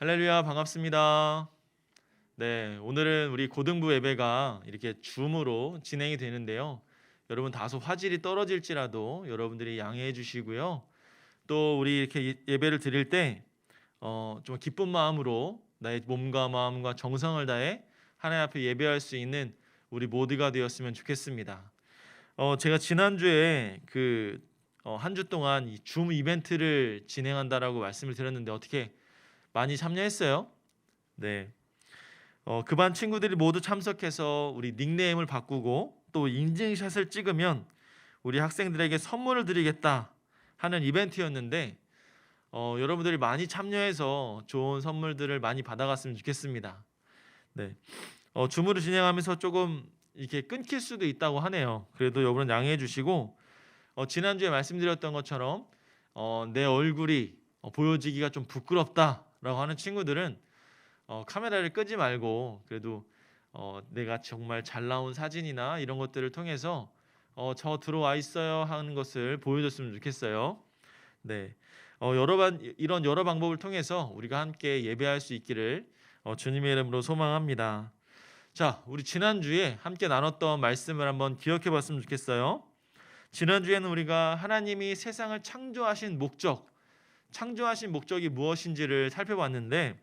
할렐루야, 반갑습니다. 네, 오늘은 우리 고등부 예배가 이렇게 줌으로 진행이 되는데요. 여러분 다소 화질이 떨어질지라도 여러분들이 양해해 주시고요. 또 우리 이렇게 예배를 드릴 때 좀 기쁜 마음으로 나의 몸과 마음과 정성을 다해 하나님 앞에 예배할 수 있는 우리 모두가 되었으면 좋겠습니다. 제가 지난주에 한 주 동안 이 줌 이벤트를 진행한다라고 말씀을 드렸는데 어떻게 많이 참여했어요? 네. 그 반 친구들이 모두 참석해서 우리 닉네임을 바꾸고 또 인증샷을 찍으면 우리 학생들에게 선물을 드리겠다 하는 이벤트였는데 여러분들이 많이 참여해서 좋은 선물들을 많이 받아갔으면 좋겠습니다. 네. 줌으로 진행하면서 조금 이렇게 끊길 수도 있다고 하네요. 그래도 여러분 양해해 주시고 지난주에 말씀드렸던 것처럼 내 얼굴이 보여지기가 좀 부끄럽다라고 하는 친구들은 카메라를 끄지 말고 그래도 내가 정말 잘 나온 사진이나 이런 것들을 통해서 저 들어와 있어요 하는 것을 보여줬으면 좋겠어요. 네, 이런 여러 방법을 통해서 우리가 함께 예배할 수 있기를 주님의 이름으로 소망합니다. 자, 우리 지난주에 함께 나눴던 말씀을 한번 기억해봤으면 좋겠어요. 지난주에는 우리가 하나님이 세상을 창조하신 목적이 무엇인지를 살펴봤는데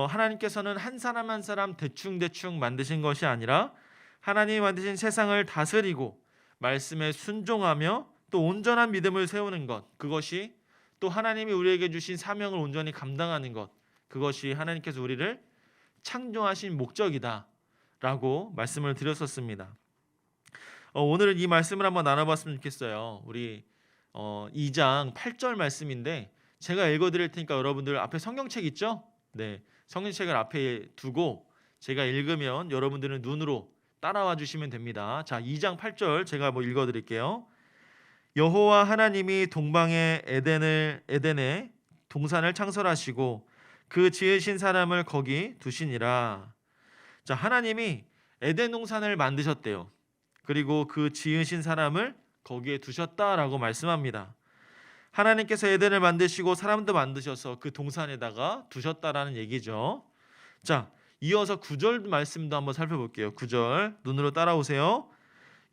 하나님께서는 한 사람 한 사람 대충 만드신 것이 아니라 하나님이 만드신 세상을 다스리고 말씀에 순종하며 또 온전한 믿음을 세우는 것, 그것이 또 하나님이 우리에게 주신 사명을 온전히 감당하는 것, 그것이 하나님께서 우리를 창조하신 목적이다라고 말씀을 드렸었습니다. 오늘은 이 말씀을 한번 나눠봤으면 좋겠어요. 우리 2장 8절 말씀인데 제가 읽어드릴 테니까 여러분들 앞에 성경책 있죠? 네, 성경책을 앞에 두고 제가 읽으면 여러분들은 눈으로 따라와 주시면 됩니다. 자, 2장 8절 제가 읽어드릴게요. 여호와 하나님이 동방의 에덴에 동산을 창설하시고 그 지으신 사람을 거기 두시니라. 자, 하나님이 에덴 동산을 만드셨대요. 그리고 그 지으신 사람을 거기에 두셨다라고 말씀합니다. 하나님께서 에덴을 만드시고 사람도 만드셔서 그 동산에다가 두셨다라는 얘기죠. 자, 이어서 9절 말씀도 한번 살펴볼게요. 9절 눈으로 따라오세요.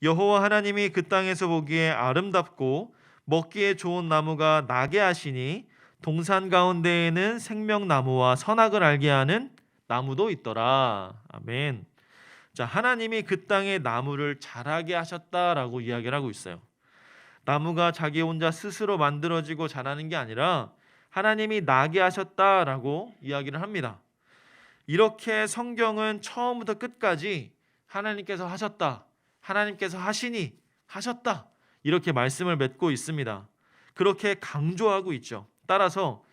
여호와 하나님이 그 땅에서 보기에 아름답고 먹기에 좋은 나무가 나게 하시니 동산 가운데에는 생명나무와 선악을 알게 하는 나무도 있더라. 아멘. 자, 하나님이 그 땅에 나무를 자라게 하셨다라고 이야기를 하고 있어요. 나무가 자기 혼자 스스로 만들어지고 자라는 게 아니라 하나님이 나게 하셨다라고 이야기를 합니다. 이렇게 성경은 처음부터 끝까지 하나님께서 하셨다, 하나님께서 하시니 하셨다, 이렇게 말씀을 맺고 있습니다. 그렇게 강조하고 있죠. 따라서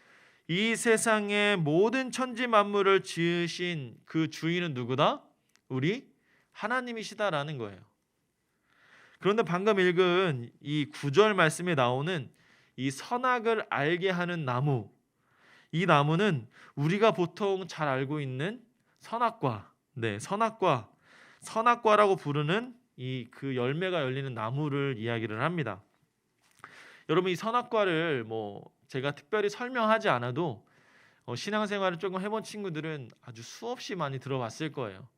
이 세상의 모든 천지 만물을 지으신 그 주인은 누구다? 우리 하나님이시다라는 거예요. 그런데 방금 읽은 이 9절 말씀에 나오는 이 선악을 알게 하는 나무, 이 나무는 우리가 보통 잘 알고 있는 선악과, 선악과라고 부르는 이 그 열매가 열리는 나무를 이야기를 합니다. 여러분, 이 선악과를 제가 특별히 설명하지 않아도 신앙생활을 조금 해본 친구들은 아주 수없이 많이 들어봤을 거예요.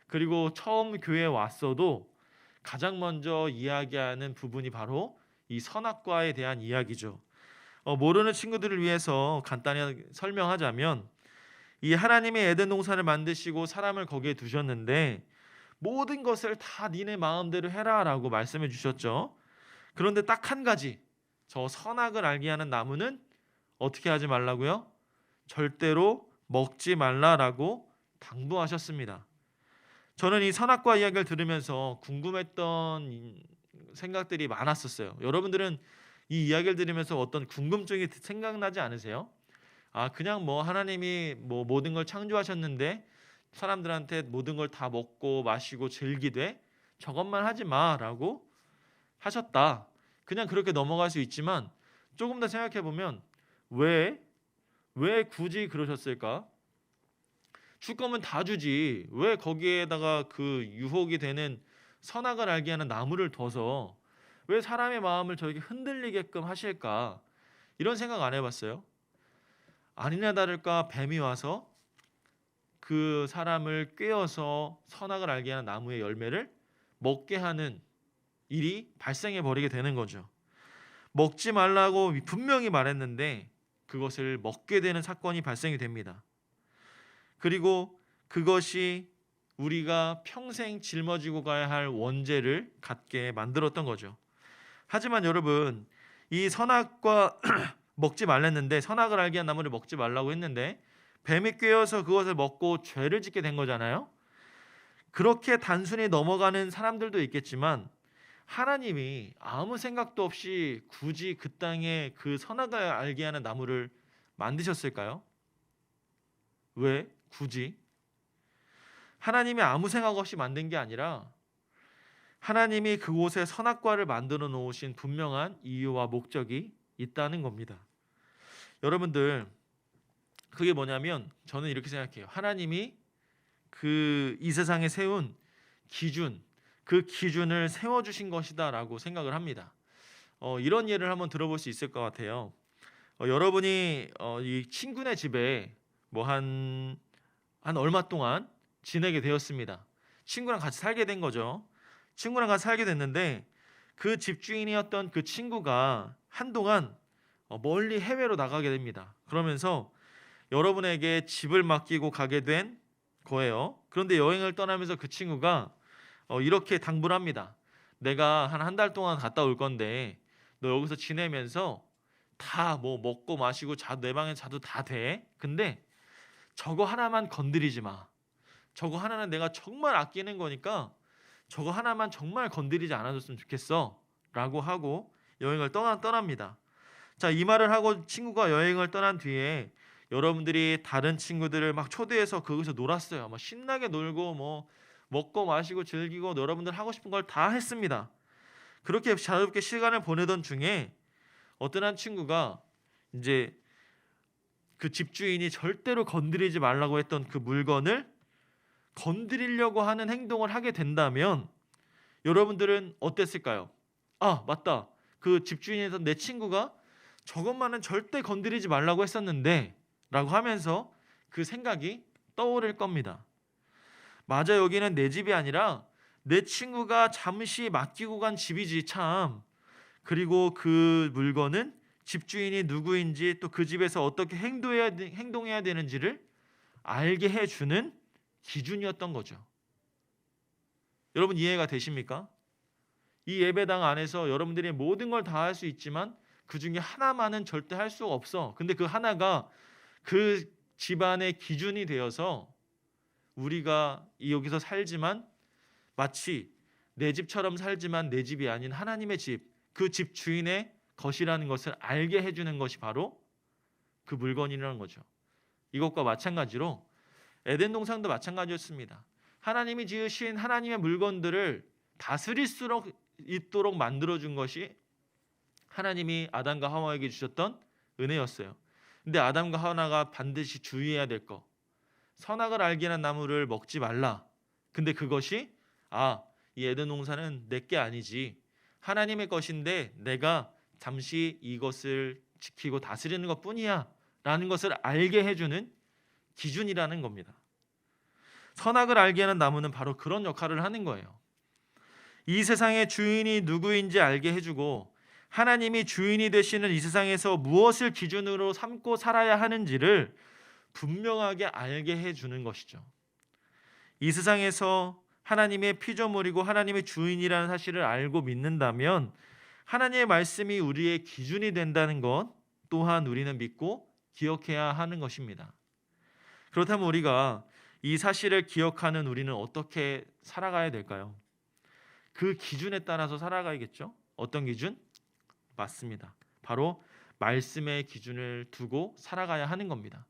그리고 처음 교회에 왔어도 가장 먼저 이야기하는 부분이 바로 이 선악과에 대한 이야기죠. 모르는 친구들을 위해서 간단히 설명하자면 이 하나님이 에덴 동산을 만드시고 사람을 거기에 두셨는데 모든 것을 다 니네 마음대로 해라라고 말씀해 주셨죠. 그런데 딱 한 가지, 저 선악을 알게 하는 나무는 어떻게 하지 말라고요? 절대로 먹지 말라라고 당부하셨습니다. 저는 이 선악과 이야기를 들으면서 궁금했던 생각들이 많았었어요. 여러분들은 이 이야기를 들으면서 어떤 궁금증이 생각나지 않으세요? 그냥 하나님이 모든 걸 창조하셨는데 사람들한테 모든 걸 다 먹고 마시고 즐기되 저것만 하지 마라고 하셨다. 그냥 그렇게 넘어갈 수 있지만 조금 더 생각해 보면 왜 굳이 그러셨을까? 줄 거면 다 주지. 왜 거기에다가 그 유혹이 되는 선악을 알게 하는 나무를 둬서 왜 사람의 마음을 저에게 흔들리게끔 하실까? 이런 생각 안 해봤어요? 아니나 다를까 뱀이 와서 그 사람을 꿰어서 선악을 알게 하는 나무의 열매를 먹게 하는 일이 발생해 버리게 되는 거죠. 먹지 말라고 분명히 말했는데 그것을 먹게 되는 사건이 발생이 됩니다. 그리고 그것이 우리가 평생 짊어지고 가야 할 원죄를 갖게 만들었던 거죠. 하지만 여러분, 이 선악과 먹지 말랬는데, 선악을 알게 한 나무를 먹지 말라고 했는데 뱀이 꿰어서 그것을 먹고 죄를 짓게 된 거잖아요. 그렇게 단순히 넘어가는 사람들도 있겠지만 하나님이 아무 생각도 없이 굳이 그 땅에 그 선악을 알게 하는 나무를 만드셨을까요? 왜 굳이? 하나님이 아무 생각 없이 만든 게 아니라 하나님이 그곳에 선악과를 만들어 놓으신 분명한 이유와 목적이 있다는 겁니다. 여러분들, 그게 뭐냐면 저는 이렇게 생각해요. 하나님이 이 세상에 세운 기준, 그 기준을 세워주신 것이다라고 생각을 합니다. 이런 예를 한번 들어볼 수 있을 것 같아요. 여러분이 이 친구네 집에 뭐 한 얼마 동안 지내게 되었습니다. 친구랑 같이 살게 된 거죠. 친구랑 같이 살게 됐는데 그 집주인이었던 그 친구가 한동안 멀리 해외로 나가게 됩니다. 그러면서 여러분에게 집을 맡기고 가게 된 거예요. 그런데 여행을 떠나면서 그 친구가 이렇게 당부를 합니다. 내가 한 달 동안 갔다 올 건데 너 여기서 지내면서 다 뭐 먹고 마시고 내 방에 자도 다 돼. 근데 저거 하나만 건드리지 마. 저거 하나는 내가 정말 아끼는 거니까 저거 하나만 정말 건드리지 않아줬으면 좋겠어 라고 하고 여행을 떠납니다. 자, 이 말을 하고 친구가 여행을 떠난 뒤에 여러분들이 다른 친구들을 막 초대해서 거기서 놀았어요. 막 신나게 놀고 뭐 먹고 마시고 즐기고 여러분들 하고 싶은 걸 다 했습니다. 그렇게 자유롭게 시간을 보내던 중에 어떤 한 친구가 이제 그 집주인이 절대로 건드리지 말라고 했던 그 물건을 건드리려고 하는 행동을 하게 된다면 여러분들은 어땠을까요? 아, 맞다. 그 집주인에서 내 친구가 저것만은 절대 건드리지 말라고 했었는데 라고 하면서 그 생각이 떠오를 겁니다. 맞아, 여기는 내 집이 아니라 내 친구가 잠시 맡기고 간 집이지 참. 그리고 그 물건은 집주인이 누구인지 또 그 집에서 어떻게 행동해야 되는지를 알게 해주는 기준이었던 거죠. 여러분 이해가 되십니까? 이 예배당 안에서 여러분들이 모든 걸 다 할 수 있지만 그 중에 하나만은 절대 할 수가 없어. 근데 그 하나가 그 집안의 기준이 되어서 우리가 여기서 살지만 마치 내 집처럼 살지만 내 집이 아닌 하나님의 집, 그 집 주인의 것이라는 것을 알게 해주는 것이 바로 그 물건이라는 거죠. 이것과 마찬가지로 에덴 동산도 마찬가지였습니다. 하나님이 지으신 하나님의 물건들을 다스릴 수 있도록 만들어준 것이 하나님이 아담과 하와에게 주셨던 은혜였어요. 근데 아담과 하와가 반드시 주의해야 될 거, 선악을 알게 하는 나무를 먹지 말라. 근데 그것이 이 에덴 동산은 내게 아니지, 하나님의 것인데 내가 잠시 이것을 지키고 다스리는 것뿐이야 라는 것을 알게 해주는 기준이라는 겁니다. 선악을 알게 하는 나무는 바로 그런 역할을 하는 거예요. 이 세상의 주인이 누구인지 알게 해주고 하나님이 주인이 되시는 이 세상에서 무엇을 기준으로 삼고 살아야 하는지를 분명하게 알게 해주는 것이죠. 이 세상에서 하나님의 피조물이고 하나님의 주인이라는 사실을 알고 믿는다면 하나님의 말씀이 우리의 기준이 된다는 것 또한 우리는 믿고 기억해야 하는 것입니다. 그렇다면 우리가 이 사실을 기억하는 우리는 어떻게 살아가야 될까요? 그 기준에 따라서 살아가야겠죠? 어떤 기준? 맞습니다. 바로 말씀의 기준을 두고 살아가야 하는 겁니다.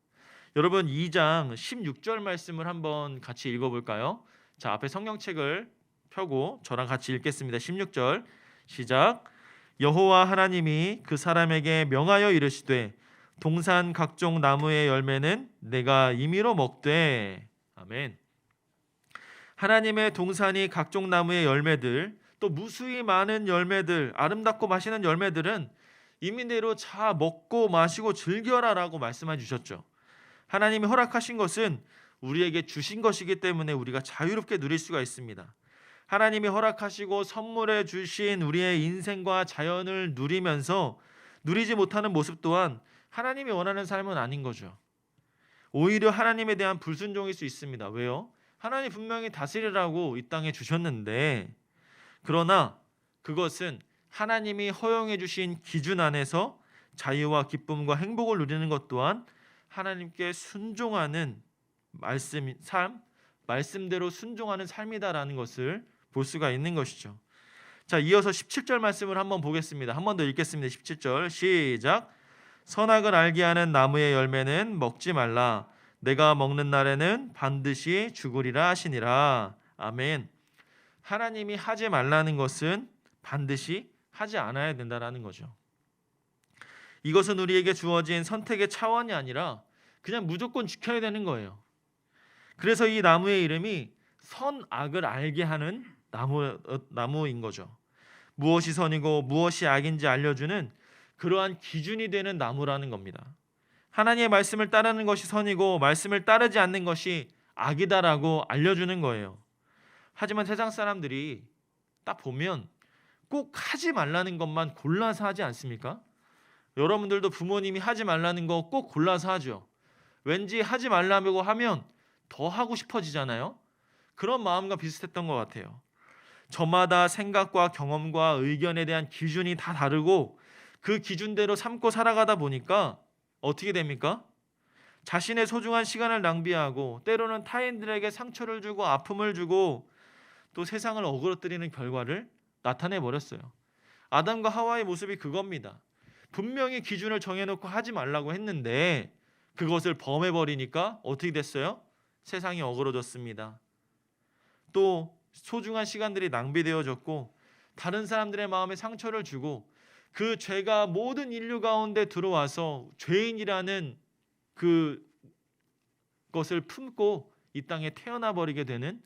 여러분 2장 16절 말씀을 한번 같이 읽어볼까요? 자, 앞에 성경책을 펴고 저랑 같이 읽겠습니다. 16절 시작. 여호와 하나님이 그 사람에게 명하여 이르시되 동산 각종 나무의 열매는 내가 임의로 먹되. 아멘. 하나님의 동산이 각종 나무의 열매들, 또 무수히 많은 열매들, 아름답고 맛있는 열매들은 이민대로 자 먹고 마시고 즐겨라라고 말씀해 주셨죠. 하나님이 허락하신 것은 우리에게 주신 것이기 때문에 우리가 자유롭게 누릴 수가 있습니다. 하나님이 허락하시고 선물해 주신 우리의 인생과 자연을 누리면서 누리지 못하는 모습 또한 하나님이 원하는 삶은 아닌 거죠. 오히려 하나님에 대한 불순종일 수 있습니다. 왜요? 하나님 분명히 다스리라고 이 땅에 주셨는데, 그러나 그것은 하나님이 허용해 주신 기준 안에서 자유와 기쁨과 행복을 누리는 것 또한 하나님께 순종하는 말씀대로 순종하는 삶이다라는 것을 볼 수가 있는 것이죠. 자, 이어서 17절 말씀을 한번 보겠습니다. 한 번 더 읽겠습니다. 17절 시작. 선악을 알게 하는 나무의 열매는 먹지 말라. 내가 먹는 날에는 반드시 죽으리라 하시니라. 아멘. 하나님이 하지 말라는 것은 반드시 하지 않아야 된다라는 거죠. 이것은 우리에게 주어진 선택의 차원이 아니라 그냥 무조건 지켜야 되는 거예요. 그래서 이 나무의 이름이 선악을 알게 하는 나무인 거죠. 무엇이 선이고 무엇이 악인지 알려주는 그러한 기준이 되는 나무라는 겁니다. 하나님의 말씀을 따르는 것이 선이고 말씀을 따르지 않는 것이 악이다라고 알려주는 거예요. 하지만 세상 사람들이 딱 보면 꼭 하지 말라는 것만 골라서 하지 않습니까? 여러분들도 부모님이 하지 말라는 거 꼭 골라서 하죠. 왠지 하지 말라고 하면 더 하고 싶어지잖아요. 그런 마음과 비슷했던 것 같아요. 저마다 생각과 경험과 의견에 대한 기준이 다 다르고 그 기준대로 삼고 살아가다 보니까 어떻게 됩니까? 자신의 소중한 시간을 낭비하고 때로는 타인들에게 상처를 주고 아픔을 주고 또 세상을 어그러뜨리는 결과를 나타내 버렸어요. 아담과 하와의 모습이 그겁니다. 분명히 기준을 정해놓고 하지 말라고 했는데 그것을 범해버리니까 어떻게 됐어요? 세상이 어그러졌습니다. 또 소중한 시간들이 낭비되어졌고 다른 사람들의 마음에 상처를 주고 그 죄가 모든 인류 가운데 들어와서 죄인이라는 그것을 품고 이 땅에 태어나 버리게 되는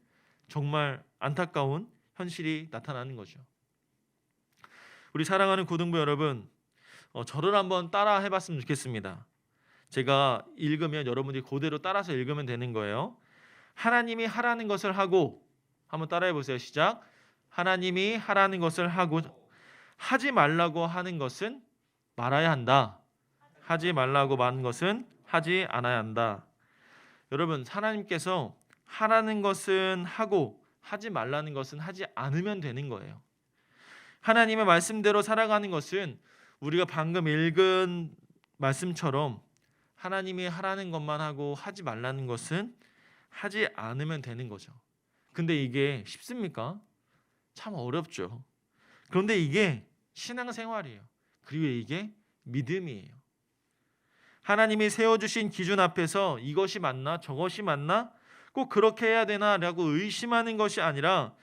정말 안타까운 현실이 나타나는 거죠. 우리 사랑하는 고등부 여러분, 저를 한번 따라 해봤으면 좋겠습니다. 제가 읽으면 여러분들이 그대로 따라서 읽으면 되는 거예요. 하나님이 하라는 것을 하고, 한번 따라해 보세요. 시작. 하나님이 하라는 것을 하고 하지 말라고 하는 것은 말아야 한다. 하지 말라고 하는 것은 하지 않아야 한다. 여러분, 하나님께서 하라는 것은 하고 하지 말라는 것은 하지 않으면 되는 거예요. 하나님의 말씀대로 살아가는 것은 우리가 방금 읽은 말씀처럼 하나님이 하라는 것만 하고 하지 말라는 것은 하지 않으면 되는 거죠. 근데 이게 쉽습니까? 참 어렵죠. 그런데 이게 신앙생활이에요. 그리고 이게 믿음이에요. 하나님이 세워주신 기준 앞에서 이것이 맞나 저것이 맞나 꼭 그렇게 해야 되나 라고 의심하는 것이 아니라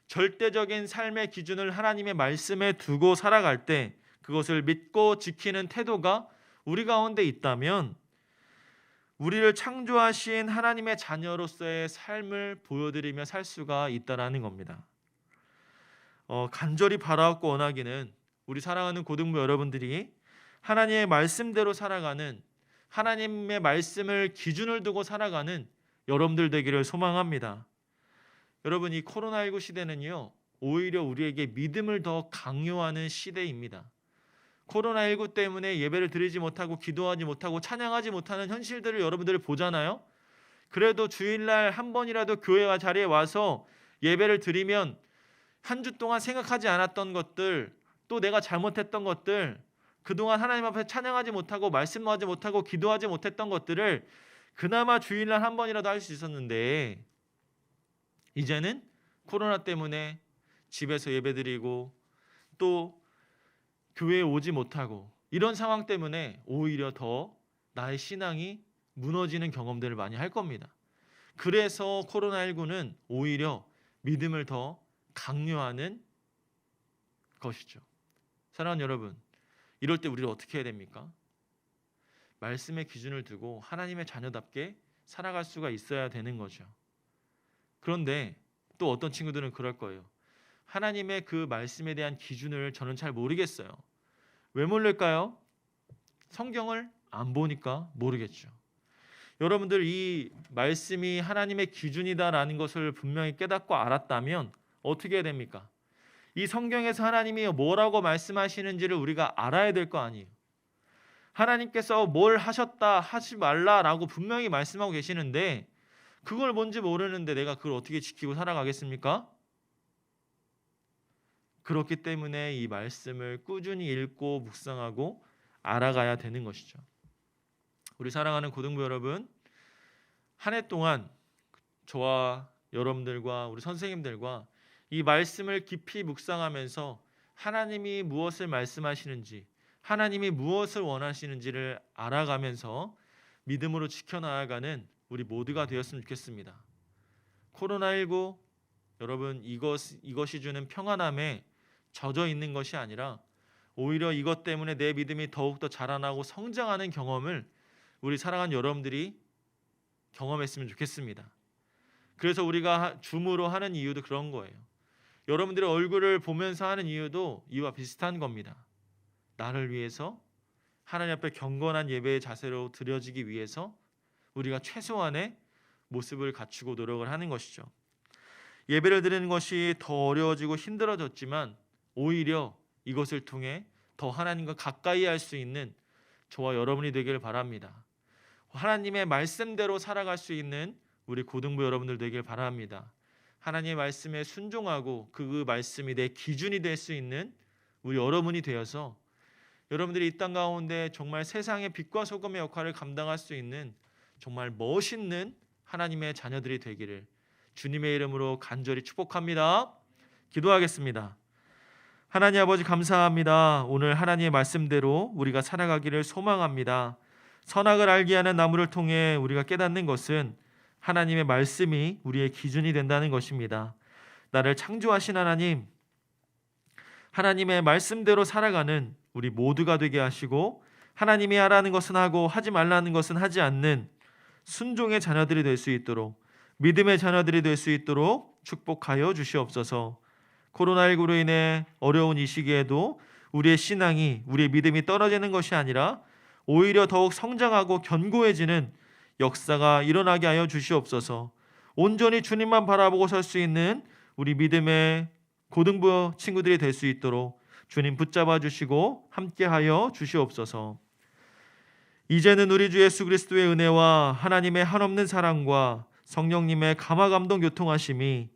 절대적인 삶의 기준을 하나님의 말씀에 두고 살아갈 때 그것을 믿고 지키는 태도가 우리 가운데 있다면 우리를 창조하신 하나님의 자녀로서의 삶을 보여드리며 살 수가 있다라는 겁니다. 간절히 바라옵고 원하기는 우리 사랑하는 고등부 여러분들이 하나님의 말씀대로 살아가는, 하나님의 말씀을 기준을 두고 살아가는 여러분들 되기를 소망합니다. 여러분, 이 코로나19 시대는요, 오히려 우리에게 믿음을 더 강요하는 시대입니다. 코로나19 때문에 예배를 드리지 못하고 기도하지 못하고 찬양하지 못하는 현실들을 여러분들이 보잖아요. 그래도 주일날 한 번이라도 교회와 자리에 와서 예배를 드리면 한 주 동안 생각하지 않았던 것들, 또 내가 잘못했던 것들, 그동안 하나님 앞에 찬양하지 못하고 말씀하지 못하고 기도하지 못했던 것들을 그나마 주일날 한 번이라도 할 수 있었는데 이제는 코로나 때문에 집에서 예배드리고 또 교회에 오지 못하고 이런 상황 때문에 오히려 더 나의 신앙이 무너지는 경험들을 많이 할 겁니다. 그래서 코로나19는 오히려 믿음을 더 강요하는 것이죠. 사랑하는 여러분, 이럴 때 우리는 어떻게 해야 됩니까? 말씀의 기준을 두고 하나님의 자녀답게 살아갈 수가 있어야 되는 거죠. 그런데 또 어떤 친구들은 그럴 거예요. 하나님의 그 말씀에 대한 기준을 저는 잘 모르겠어요. 왜 모를까요? 성경을 안 보니까 모르겠죠. 여러분들 이 말씀이 하나님의 기준이다라는 것을 분명히 깨닫고 알았다면 어떻게 해야 됩니까? 이 성경에서 하나님이 뭐라고 말씀하시는지를 우리가 알아야 될 거 아니에요. 하나님께서 뭘 하셨다 하지 말라라고 분명히 말씀하고 계시는데 그걸 뭔지 모르는데 내가 그걸 어떻게 지키고 살아가겠습니까? 그렇기 때문에 이 말씀을 꾸준히 읽고 묵상하고 알아가야 되는 것이죠. 우리 사랑하는 고등부 여러분, 한 해 동안 저와 여러분들과 우리 선생님들과 이 말씀을 깊이 묵상하면서 하나님이 무엇을 말씀하시는지, 하나님이 무엇을 원하시는지를 알아가면서 믿음으로 지켜나가는 우리 모두가 되었으면 좋겠습니다. 코로나19 여러분 이것이 주는 평안함에 젖어 있는 것이 아니라 오히려 이것 때문에 내 믿음이 더욱더 자라나고 성장하는 경험을 우리 사랑하는 여러분들이 경험했으면 좋겠습니다. 그래서 우리가 줌으로 하는 이유도 그런 거예요. 여러분들의 얼굴을 보면서 하는 이유도 이와 비슷한 겁니다. 나를 위해서 하나님 앞에 경건한 예배의 자세로 드려지기 위해서 우리가 최소한의 모습을 갖추고 노력을 하는 것이죠. 예배를 드리는 것이 더 어려워지고 힘들어졌지만 오히려 이것을 통해 더 하나님과 가까이 할 수 있는 저와 여러분이 되기를 바랍니다. 하나님의 말씀대로 살아갈 수 있는 우리 고등부 여러분들 되길 바랍니다. 하나님의 말씀에 순종하고 그 말씀이 내 기준이 될 수 있는 우리 여러분이 되어서 여러분들이 이 땅 가운데 정말 세상의 빛과 소금의 역할을 감당할 수 있는 정말 멋있는 하나님의 자녀들이 되기를 주님의 이름으로 간절히 축복합니다. 기도하겠습니다. 하나님 아버지 감사합니다. 오늘 하나님의 말씀대로 우리가 살아가기를 소망합니다. 선악을 알게 하는 나무를 통해 우리가 깨닫는 것은 하나님의 말씀이 우리의 기준이 된다는 것입니다. 나를 창조하신 하나님, 하나님의 말씀대로 살아가는 우리 모두가 되게 하시고 하나님이 하라는 것은 하고 하지 말라는 것은 하지 않는 순종의 자녀들이 될 수 있도록 믿음의 자녀들이 될 수 있도록 축복하여 주시옵소서. 코로나19로 인해 어려운 이 시기에도 우리의 신앙이 우리의 믿음이 떨어지는 것이 아니라 오히려 더욱 성장하고 견고해지는 역사가 일어나게 하여 주시옵소서. 온전히 주님만 바라보고 설 수 있는 우리 믿음의 고등부 친구들이 될 수 있도록 주님 붙잡아 주시고 함께하여 주시옵소서. 이제는 우리 주 예수 그리스도의 은혜와 하나님의 한없는 사랑과 성령님의 감화감동 교통하심이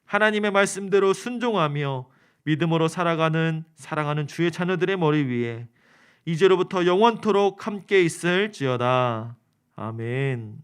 하나님의 말씀대로 순종하며 믿음으로 살아가는 사랑하는 주의 자녀들의 머리 위에 이제로부터 영원토록 함께 있을지어다. 아멘.